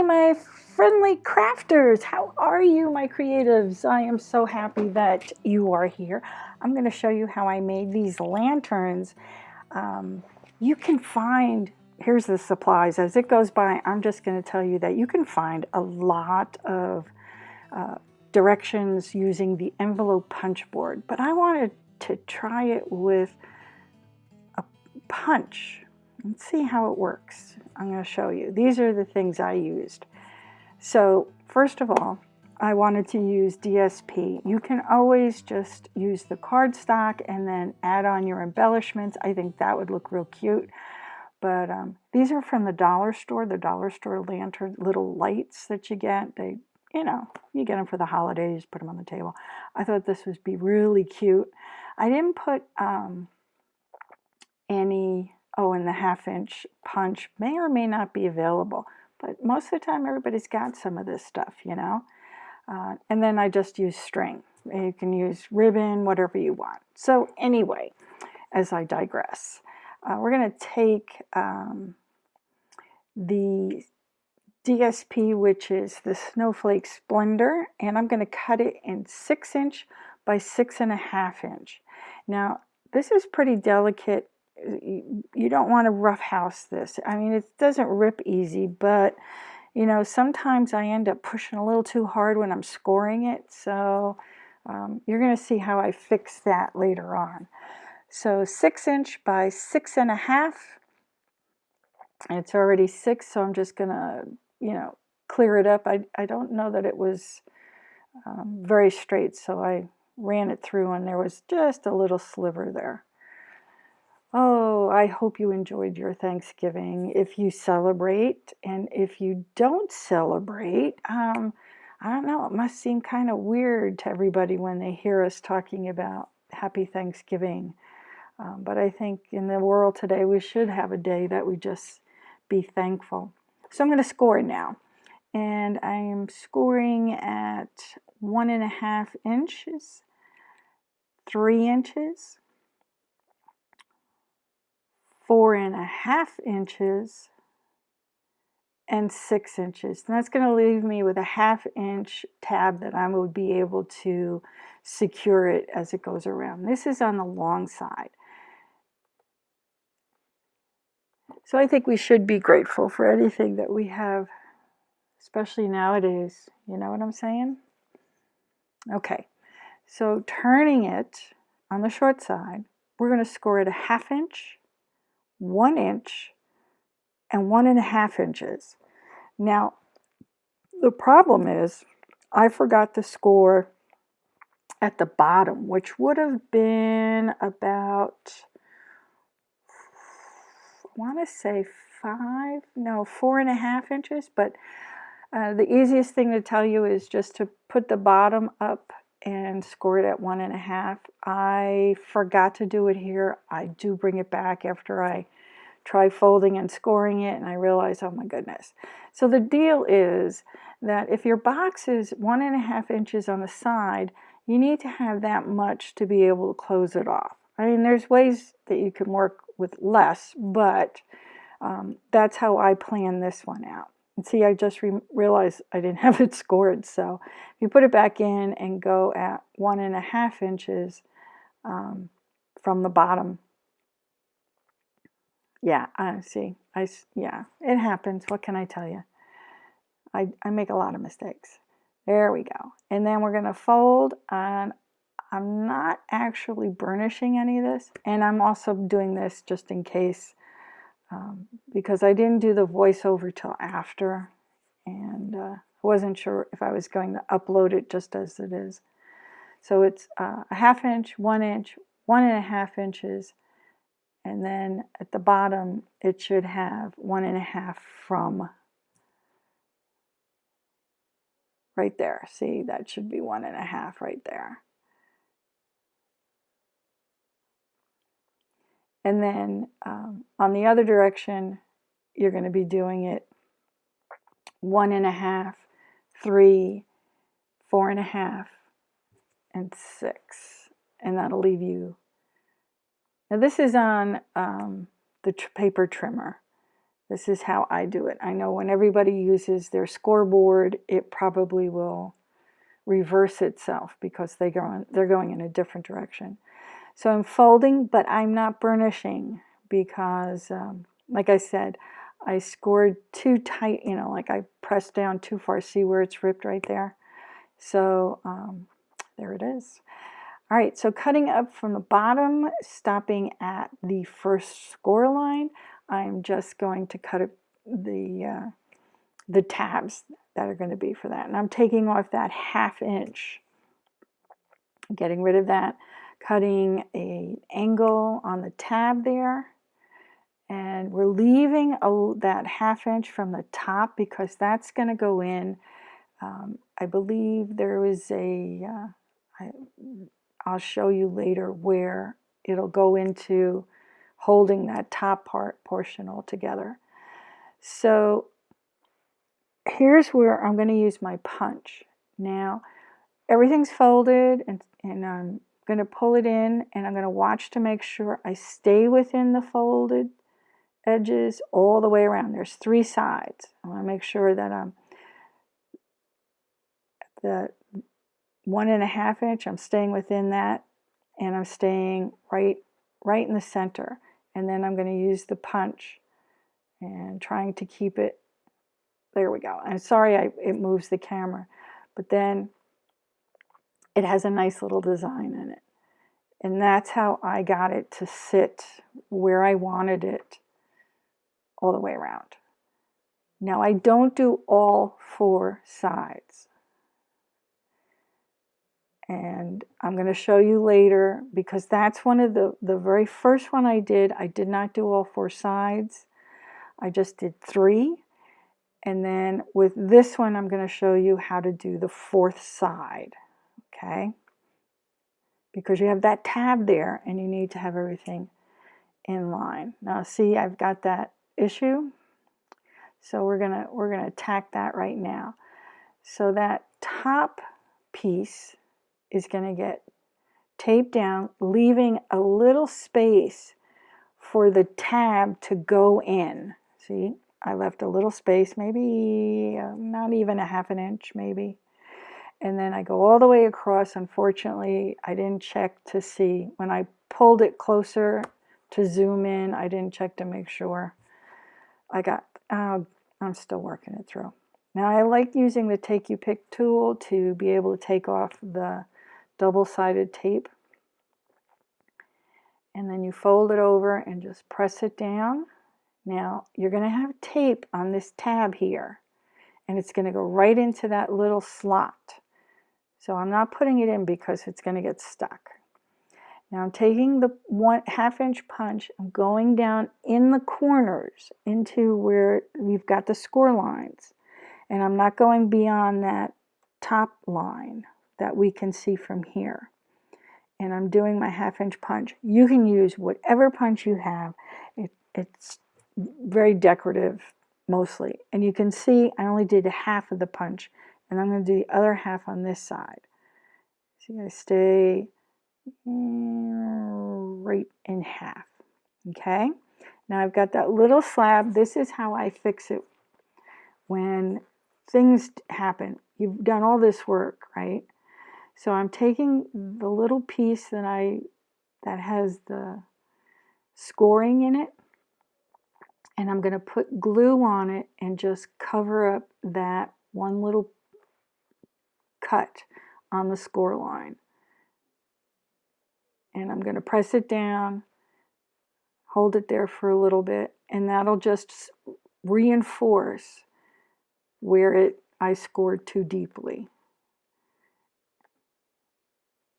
my friendly crafters. How are you, my creatives? I am so happy that you are here. I'm going to show you how I made these lanterns. You can find, here's the supplies. As it goes by, I'm just going to tell you that you can find a lot of directions using the envelope punch board, but I wanted to try it with a punch. Let's see how it works. I'm going to show you. These are the things I used. So first of all, I wanted to use DSP. You can always just use the cardstock and then add on your embellishments. I think that would look real cute. But these are from the dollar store lantern, little lights that you get. They, you get them for the holidays, put them on the table. I thought this would be really cute. I didn't put any, and the 1/2-inch punch may or may not be available. But most of the time, everybody's got some of this stuff, And then I just use string. You can use ribbon, whatever you want. So anyway, as I digress, we're going to take the DSP, which is the Snowflake Splendor, and I'm going to cut it in 6-inch by 6.5-inch. Now, this is pretty delicate. You don't want to roughhouse this. I mean, it doesn't rip easy, but sometimes I end up pushing a little too hard when I'm scoring it. So you're going to see how I fix that later on. So 6-inch by 6.5. It's already 6, so I'm just going to, clear it up. I don't know that it was very straight, so I ran it through and there was just a little sliver there. Oh, I hope you enjoyed your Thanksgiving. If you celebrate, and if you don't celebrate, I don't know, it must seem kind of weird to everybody when they hear us talking about Happy Thanksgiving. But I think in the world today, we should have a day that we just be thankful. So I'm going to score now. And I am scoring at 1.5 inches, 3 inches, 4.5 inches, and 6 inches. And that's going to leave me with a 1/2-inch tab that I would be able to secure it as it goes around. This is on the long side. So I think we should be grateful for anything that we have, especially nowadays. You know what I'm saying? Okay, so turning it on the short side, we're going to score it a 1/2 inch, 1 inch, and 1.5 inches. Now, the problem is I forgot to score at the bottom, which would have been about, I want to say 4.5 inches, but the easiest thing to tell you is just to put the bottom up and score it at 1.5. I forgot to do it here. I do bring it back after I try folding and scoring it, and I realize, oh my goodness. So the deal is that if your box is 1.5 inches on the side, you need to have that much to be able to close it off. I mean, there's ways that you can work with less, but that's how I plan this one out. And see, I just realized I didn't have it scored. So if you put it back in and go at 1.5 inches from the bottom, yeah, it happens. What can I tell you? I make a lot of mistakes. There we go. And then we're going to fold, and I'm not actually burnishing any of this. And I'm also doing this just in case, because I didn't do the voiceover till after, and I wasn't sure if I was going to upload it just as it is. So it's a 1/2 inch, 1 inch, 1.5 inches, and then at the bottom it should have 1.5 from right there. See, that should be 1.5 right there. And then on the other direction, you're going to be doing it 1.5, 3, 4.5, and 6. And that'll leave you. Now this is on the paper trimmer. This is how I do it. I know when everybody uses their scoreboard, it probably will reverse itself because they're going in a different direction. So I'm folding, but I'm not burnishing because, like I said, I scored too tight, you know, like I pressed down too far. See where it's ripped right there? So there it is. All right, so cutting up from the bottom, stopping at the first score line, I'm just going to cut the tabs that are going to be for that. And I'm taking off that 1/2 inch, getting rid of that, cutting an angle on the tab there. And we're leaving that 1/2 inch from the top because that's going to go in. I believe there was I'll show you later where it'll go into holding that top portion all together. So here's where I'm going to use my punch. Now everything's folded and I'm going to pull it in and I'm going to watch to make sure I stay within the folded edges all the way around. There's 3 sides. I want to make sure that I'm the 1.5 inch, I'm staying within that, and I'm staying right in the center. And then I'm going to use the punch and trying to keep it. There we go. I'm sorry it moves the camera, but then it has a nice little design in it. And that's how I got it to sit where I wanted it all the way around. Now I don't do all 4 sides. And I'm going to show you later because that's one of the very first one I did. I did not do all 4 sides. I just did 3. And then with this one, I'm going to show you how to do the 4th side. Okay? Because you have that tab there and you need to have everything in line. Now see, I've got that issue. So we're going to attack that right now. So that top piece is going to get taped down, leaving a little space for the tab to go in. See, I left a little space, maybe not even 1/2 inch, maybe. And then I go all the way across. Unfortunately, I didn't check to see. When I pulled it closer to zoom in, I didn't check to make sure. I'm still working it through. Now I like using the Take You Pick tool to be able to take off the double-sided tape. And then you fold it over and just press it down. Now you're going to have tape on this tab here and it's going to go right into that little slot. So I'm not putting it in because it's going to get stuck. Now I'm taking the 1/2 inch punch, I'm going down in the corners into where we've got the score lines. And I'm not going beyond that top line that we can see from here. And I'm doing my 1/2 inch punch. You can use whatever punch you have. It's very decorative mostly. And you can see I only did 1/2 of the punch and I'm going to do the other 1/2 on this side. See, I stay right in half. Okay, now I've got that little slab. This is how I fix it when things happen. You've done all this work, right? So I'm taking the little piece that has the scoring in it, and I'm going to put glue on it and just cover up that one little cut on the score line. And I'm going to press it down, hold it there for a little bit, and that'll just reinforce where I scored too deeply.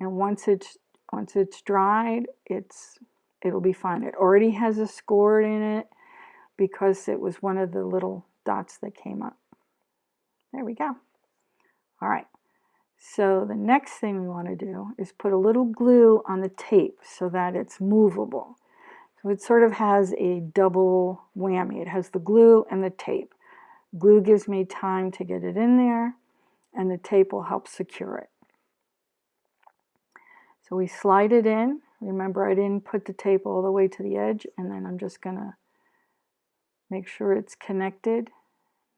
And once it's dried, it'll be fine. It already has a score in it because it was one of the little dots that came up. There we go. All right. So the next thing we want to do is put a little glue on the tape so that it's movable. So it sort of has a double whammy. It has the glue and the tape. Glue gives me time to get it in there, and the tape will help secure it. So we slide it in. Remember, I didn't put the tape all the way to the edge, and then I'm just going to Make sure it's connected.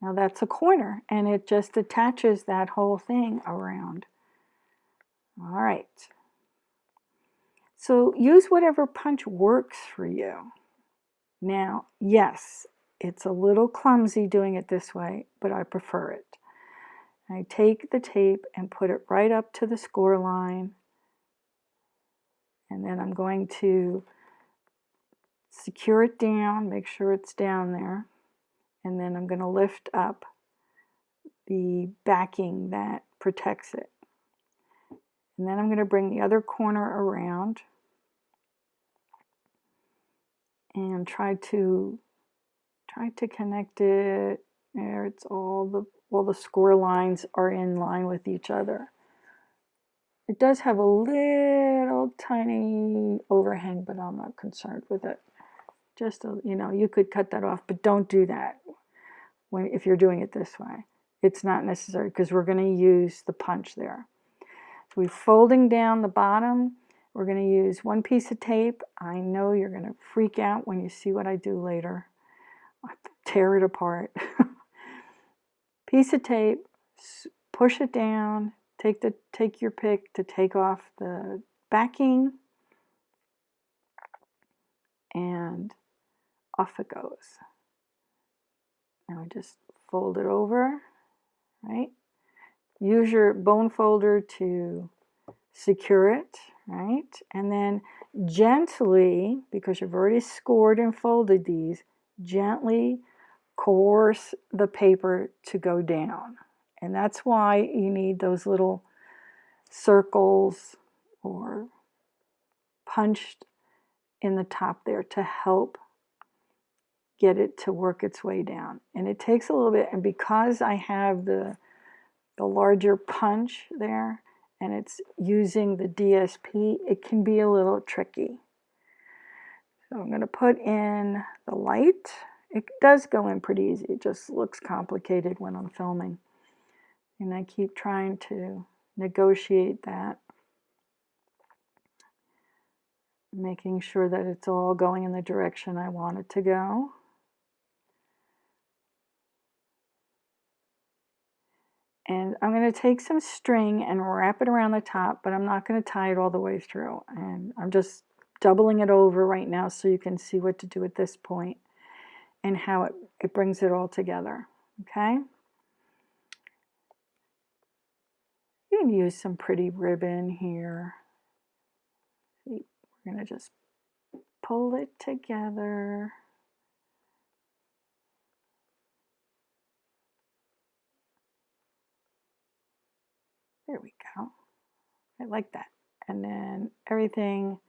Now that's a corner, and it just attaches that whole thing around. All right. So use whatever punch works for you. Now, yes, it's a little clumsy doing it this way, but I prefer it. I take the tape and put it right up to the score line, and then I'm going to secure it down, make sure it's down there, and then I'm going to lift up the backing that protects it. And then I'm going to bring the other corner around and try to connect it. There, it's all the score lines are in line with each other. It does have a little tiny overhang, but I'm not concerned with it. Just you could cut that off, but don't do that if you're doing it this way. It's not necessary because we're going to use the punch there. So we're folding down the bottom. We're going to use one piece of tape. I know you're going to freak out when you see what I do later. I tear it apart. Piece of tape, push it down, take your pick to take off the backing, and off it goes. Now just fold it over, right? Use your bone folder to secure it, right? And then gently, because you've already scored and folded these, gently coerce the paper to go down. And that's why you need those little circles or punched in the top there to help get it to work its way down. And it takes a little bit, and because I have the larger punch there and it's using the DSP, it can be a little tricky. So I'm going to put in the light. It does go in pretty easy. It just looks complicated when I'm filming. And I keep trying to negotiate that, making sure that it's all going in the direction I want it to go. And I'm going to take some string and wrap it around the top, but I'm not going to tie it all the way through. And I'm just doubling it over right now so you can see what to do at this point and how it brings it all together. Okay? You can use some pretty ribbon here. We're going to just pull it together. There we go. I like that. And then everything,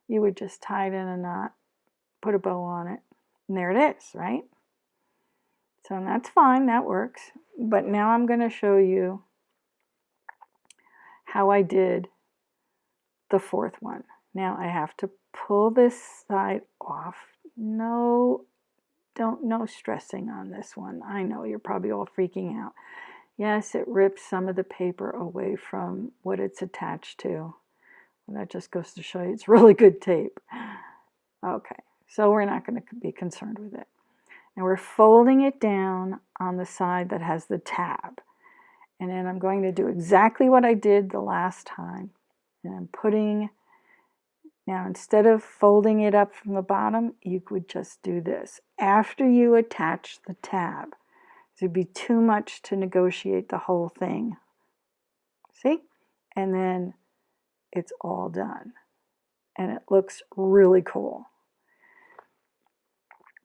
you would just tie it in a knot, put a bow on it, and there it is, right? So that's fine, that works. But now I'm going to show you how I did the fourth one. Now I have to pull this side off. No stressing on this one. I know you're probably all freaking out. Yes, it rips some of the paper away from what it's attached to. And that just goes to show you it's really good tape. Okay, so we're not going to be concerned with it. Now we're folding it down on the side that has the tab. And then I'm going to do exactly what I did the last time. And I'm putting, now instead of folding it up from the bottom, you could just do this. After you attach the tab, it would be too much to negotiate the whole thing. See? And then it's all done. And it looks really cool.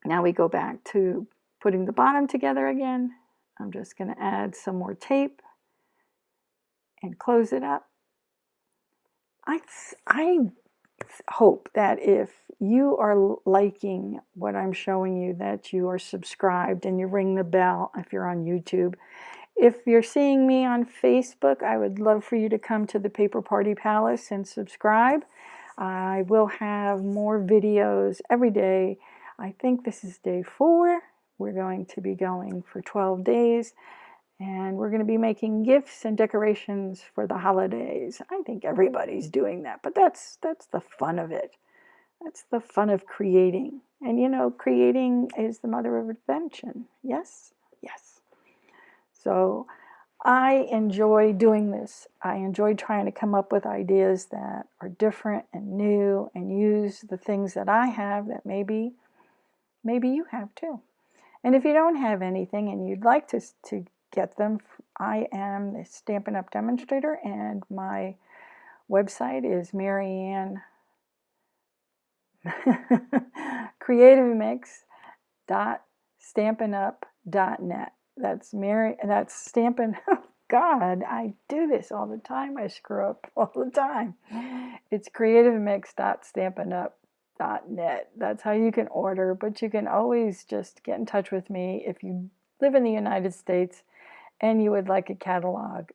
Now we go back to putting the bottom together again. I'm just going to add some more tape and close it up. I hope that if you are liking what I'm showing you, that you are subscribed and you ring the bell if you're on YouTube. If you're seeing me on Facebook, I would love for you to come to the Paper Party Palace and subscribe. I will have more videos every day. I think this is day 4. We're going to be going for 12 days. And we're going to be making gifts and decorations for the holidays. I think everybody's doing that, but that's the fun of it. That's the fun of creating. And you know, creating is the mother of invention. Yes? Yes. So I enjoy doing this. I enjoy trying to come up with ideas that are different and new and use the things that I have that maybe you have too. And if you don't have anything and you'd like to get them, I am the Stampin' Up! Demonstrator, and my website is Maryanne creativemix.stampinup.net. That's Stampin'. God, I do this all the time. I screw up all the time. It's creativemix.stampinup.net. That's how you can order, but you can always just get in touch with me if you live in the United States and you would like a catalog.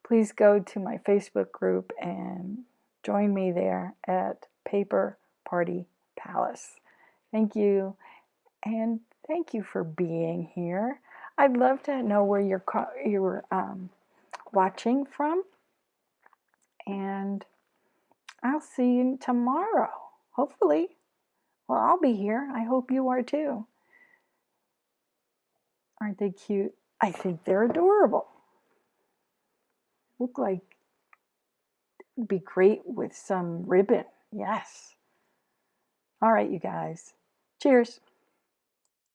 Please go to my Facebook group and join me there at Paper Party Palace. Thank you, and thank you for being here. I'd love to know where you're watching from, and I'll see you tomorrow, hopefully. Well, I'll be here. I hope you are too. Aren't they cute? I think they're adorable. Look like it'd be great with some ribbon. Yes. All right, you guys. Cheers.